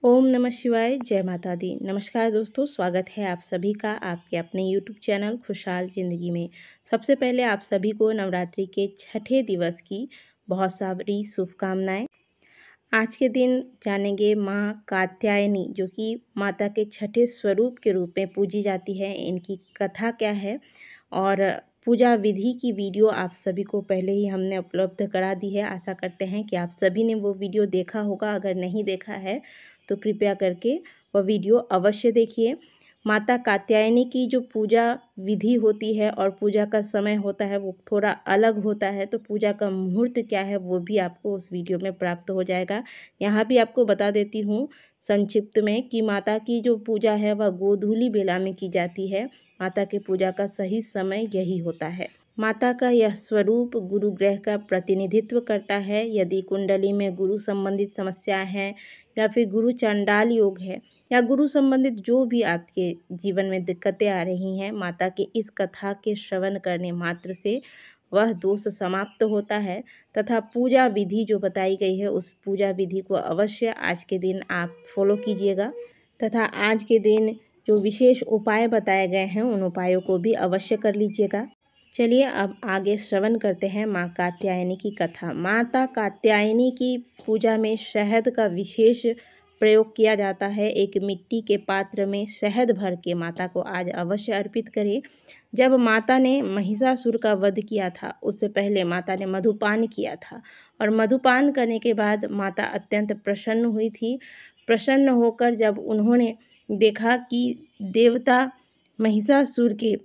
ओम नमः शिवाय, जय माता दी। नमस्कार दोस्तों, स्वागत है आप सभी का आपके अपने यूट्यूब चैनल खुशहाल ज़िंदगी में। सबसे पहले आप सभी को नवरात्रि के छठे दिवस की बहुत सारी शुभकामनाएं। आज के दिन जानेंगे माँ कात्यायनी, जो कि माता के छठे स्वरूप के रूप में पूजी जाती है। इनकी कथा क्या है और पूजा विधि की वीडियो आप सभी को पहले ही हमने उपलब्ध करा दी है। आशा करते हैं कि आप सभी ने वो वीडियो देखा होगा। अगर नहीं देखा है तो कृपया करके वह वीडियो अवश्य देखिए। माता कात्यायनी की जो पूजा विधि होती है और पूजा का समय होता है वो थोड़ा अलग होता है, तो पूजा का मुहूर्त क्या है वो भी आपको उस वीडियो में प्राप्त हो जाएगा। यहाँ भी आपको बता देती हूँ संक्षिप्त में कि माता की जो पूजा है वह गोधूली बेला में की जाती है। माता की पूजा का सही समय यही होता है। माता का यह स्वरूप गुरु ग्रह का प्रतिनिधित्व करता है। यदि कुंडली में गुरु संबंधित समस्या है या फिर गुरु चंडाल योग है या गुरु संबंधित जो भी आपके जीवन में दिक्कतें आ रही हैं, माता की इस कथा के श्रवण करने मात्र से वह दोष समाप्त होता है। तथा पूजा विधि जो बताई गई है उस पूजा विधि को अवश्य आज के दिन आप फॉलो कीजिएगा। तथा आज के दिन जो विशेष उपाय बताए गए हैं उन उपायों को भी अवश्य कर लीजिएगा। चलिए अब आगे श्रवण करते हैं माँ कात्यायनी की कथा। माता कात्यायनी की पूजा में शहद का विशेष प्रयोग किया जाता है। एक मिट्टी के पात्र में शहद भर के माता को आज अवश्य अर्पित करें। जब माता ने महिषासुर का वध किया था उससे पहले माता ने मधुपान किया था और मधुपान करने के बाद माता अत्यंत प्रसन्न हुई थी। प्रसन्न होकर जब उन्होंने देखा कि देवता महिषासुर के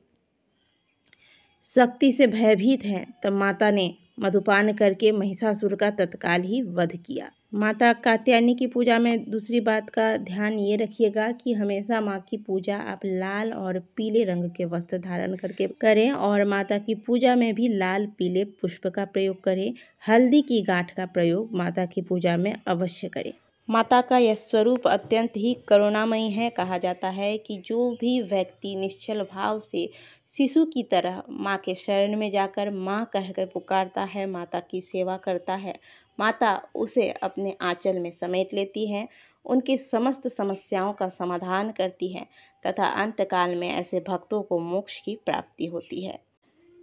शक्ति से भयभीत हैं, तब माता ने मधुपान करके महिषासुर का तत्काल ही वध किया। माता कात्यायनी की पूजा में दूसरी बात का ध्यान ये रखिएगा कि हमेशा माँ की पूजा आप लाल और पीले रंग के वस्त्र धारण करके करें और माता की पूजा में भी लाल पीले पुष्प का प्रयोग करें। हल्दी की गांठ का प्रयोग माता की पूजा में अवश्य करें। माता का यह स्वरूप अत्यंत ही करुणामयी है। कहा जाता है कि जो भी व्यक्ति निश्चल भाव से शिशु की तरह माँ के शरण में जाकर माँ कहकर पुकारता है, माता की सेवा करता है, माता उसे अपने आंचल में समेट लेती है, उनकी समस्त समस्याओं का समाधान करती है तथा अंतकाल में ऐसे भक्तों को मोक्ष की प्राप्ति होती है।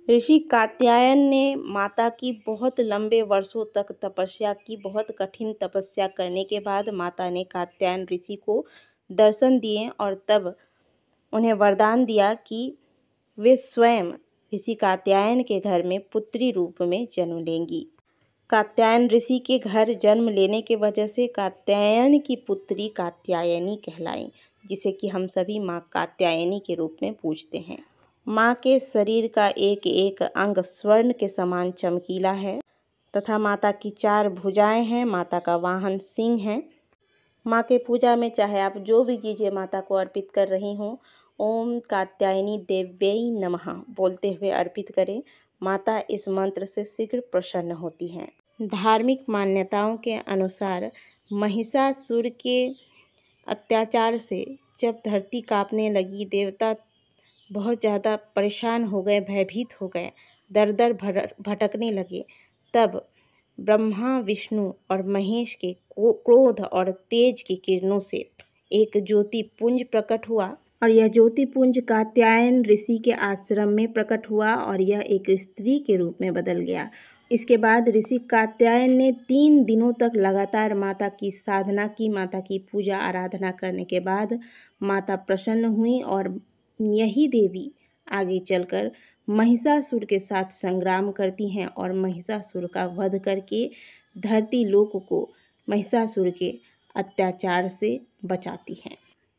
ऋषि कात्यायन ने माता की बहुत लंबे वर्षों तक तपस्या की। बहुत कठिन तपस्या करने के बाद माता ने कात्यायन ऋषि को दर्शन दिए और तब उन्हें वरदान दिया कि वे स्वयं ऋषि कात्यायन के घर में पुत्री रूप में जन्म लेंगी। कात्यायन ऋषि के घर जन्म लेने के वजह से कात्यायन की पुत्री कात्यायनी कहलाई, जिसे कि हम सभी माँ कात्यायनी के रूप में पूजते हैं। माँ के शरीर का एक एक अंग स्वर्ण के समान चमकीला है तथा माता की 4 भुजाएं हैं। माता का वाहन सिंह है। माँ के पूजा में चाहे आप जो भी चीज़ें माता को अर्पित कर रही हों, ओम कात्यायनी देव्यै नमः बोलते हुए अर्पित करें। माता इस मंत्र से शीघ्र प्रसन्न होती हैं। धार्मिक मान्यताओं के अनुसार महिषासुर के अत्याचार से जब धरती कांपने लगी, देवता बहुत ज़्यादा परेशान हो गए, भयभीत हो गए, दर दर भटकने लगे, तब ब्रह्मा विष्णु और महेश के क्रोध और तेज की किरणों से एक ज्योति पुंज प्रकट हुआ और यह ज्योति पुंज कात्यायन ऋषि के आश्रम में प्रकट हुआ और यह एक स्त्री के रूप में बदल गया। इसके बाद ऋषि कात्यायन ने 3 दिनों तक लगातार माता की साधना की। माता की पूजा आराधना करने के बाद माता प्रसन्न हुई और यही देवी आगे चलकर महिषासुर के साथ संग्राम करती हैं और महिषासुर का वध करके धरती लोक को महिषासुर के अत्याचार से बचाती हैं।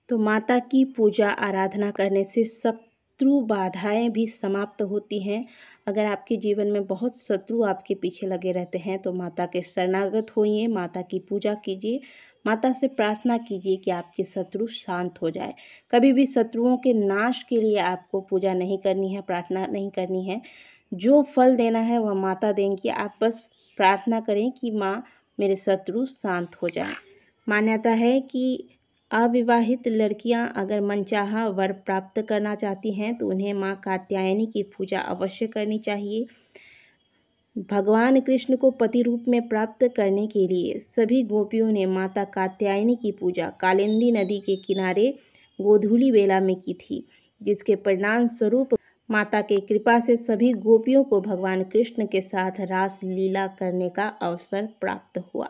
तो माता की पूजा आराधना करने से शत्रु बाधाएं भी समाप्त होती हैं। अगर आपके जीवन में बहुत शत्रु आपके पीछे लगे रहते हैं तो माता के शरणागत होइए, माता की पूजा कीजिए, माता से प्रार्थना कीजिए कि आपके शत्रु शांत हो जाए। कभी भी शत्रुओं के नाश के लिए आपको पूजा नहीं करनी है, प्रार्थना नहीं करनी है। जो फल देना है वह माता देंगी। आप बस प्रार्थना करें कि माँ मेरे शत्रु शांत हो जाएं। मान्यता है कि अविवाहित लड़कियां अगर मनचाहा वर प्राप्त करना चाहती हैं तो उन्हें माँ कात्यायनी की पूजा अवश्य करनी चाहिए। भगवान कृष्ण को पति रूप में प्राप्त करने के लिए सभी गोपियों ने माता कात्यायनी की पूजा कालिंदी नदी के किनारे गोधूली बेला में की थी, जिसके परिणाम स्वरूप माता की कृपा से सभी गोपियों को भगवान कृष्ण के साथ रास लीला करने का अवसर प्राप्त हुआ।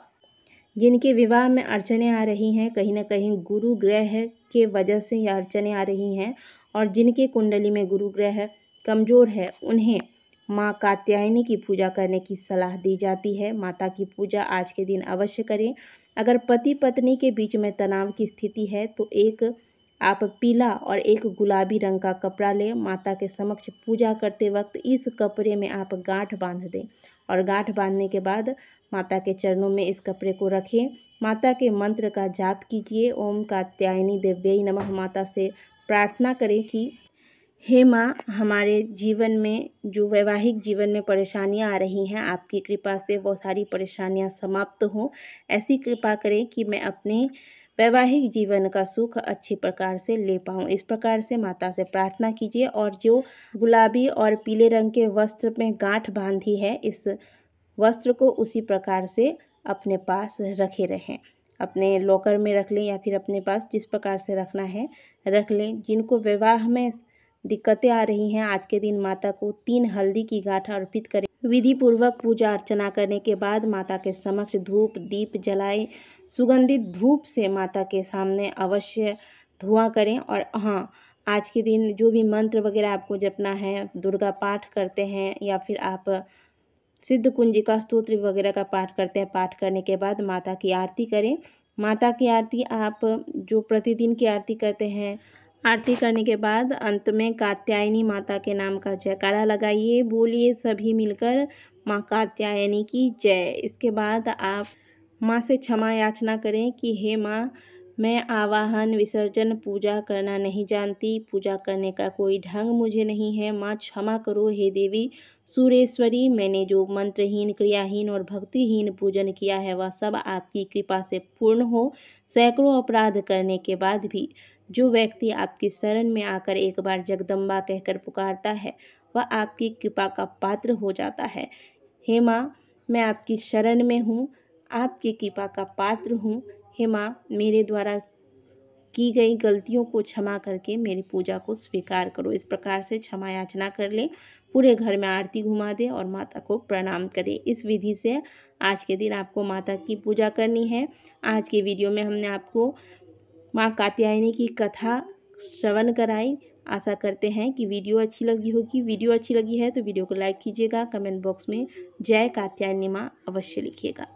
जिनके विवाह में अड़चनें आ रही हैं, कहीं ना कहीं गुरु ग्रह के वजह से यह अड़चनें आ रही हैं, और जिनके कुंडली में गुरु ग्रह कमज़ोर है, उन्हें माँ कात्यायनी की पूजा करने की सलाह दी जाती है। माता की पूजा आज के दिन अवश्य करें। अगर पति पत्नी के बीच में तनाव की स्थिति है तो एक आप पीला और एक गुलाबी रंग का कपड़ा लें। माता के समक्ष पूजा करते वक्त इस कपड़े में आप गांठ बांध दें, और गांठ बांधने के बाद माता के चरणों में इस कपड़े को रखें। माता के मंत्र का जाप कीजिए। ओम कात्यायनी देव्यै नमः। माता से प्रार्थना करें कि हे माँ, हमारे जीवन में जो वैवाहिक जीवन में परेशानियाँ आ रही हैं, आपकी कृपा से वो सारी परेशानियाँ समाप्त हों। ऐसी कृपा करें कि मैं अपने वैवाहिक जीवन का सुख अच्छी प्रकार से ले पाऊँ। इस प्रकार से माता से प्रार्थना कीजिए, और जो गुलाबी और पीले रंग के वस्त्र में गांठ बांधी है, इस वस्त्र को उसी प्रकार से अपने पास रखे रहें। अपने लॉकर में रख लें या फिर अपने पास जिस प्रकार से रखना है रख लें। जिनको विवाह में दिक्कतें आ रही हैं, आज के दिन माता को 3 हल्दी की गांठ अर्पित करें। विधि पूर्वक पूजा अर्चना करने के बाद माता के समक्ष धूप दीप जलाएं। सुगंधित धूप से माता के सामने अवश्य धुआं करें। और हाँ, आज के दिन जो भी मंत्र वगैरह आपको जपना है, दुर्गा पाठ करते हैं या फिर आप सिद्ध कुंजिका स्तोत्र वगैरह का पाठ करते हैं, पाठ करने के बाद माता की आरती करें। माता की आरती आप जो प्रतिदिन की आरती करते हैं, आरती करने के बाद अंत में कात्यायनी माता के नाम का जयकारा लगाइए। बोलिए सभी मिलकर माँ कात्यायनी की जय। इसके बाद आप माँ से क्षमा याचना करें कि हे माँ, मैं आवाहन विसर्जन पूजा करना नहीं जानती, पूजा करने का कोई ढंग मुझे नहीं है। माँ क्षमा करो हे देवी सुरेश्वरी, मैंने जो मंत्रहीन क्रियाहीन और भक्तिहीन पूजन किया है वह सब आपकी कृपा से पूर्ण हो। सैकड़ों अपराध करने के बाद भी जो व्यक्ति आपकी शरण में आकर एक बार जगदम्बा कहकर पुकारता है, वह आपकी कृपा का पात्र हो जाता है। हे माँ, मैं आपकी शरण में हूँ, आपकी कृपा का पात्र हूँ। हे माँ, मेरे द्वारा की गई गलतियों को क्षमा करके मेरी पूजा को स्वीकार करो। इस प्रकार से क्षमा याचना कर लें। पूरे घर में आरती घुमा दें और माता को प्रणाम करें। इस विधि से आज के दिन आपको माता की पूजा करनी है। आज के वीडियो में हमने आपको माँ कात्यायनी की कथा श्रवण कराई। आशा करते हैं कि वीडियो अच्छी लगी होगी। वीडियो अच्छी लगी है तो वीडियो को लाइक कीजिएगा। कमेंट बॉक्स में जय कात्यायनी माँ अवश्य लिखिएगा।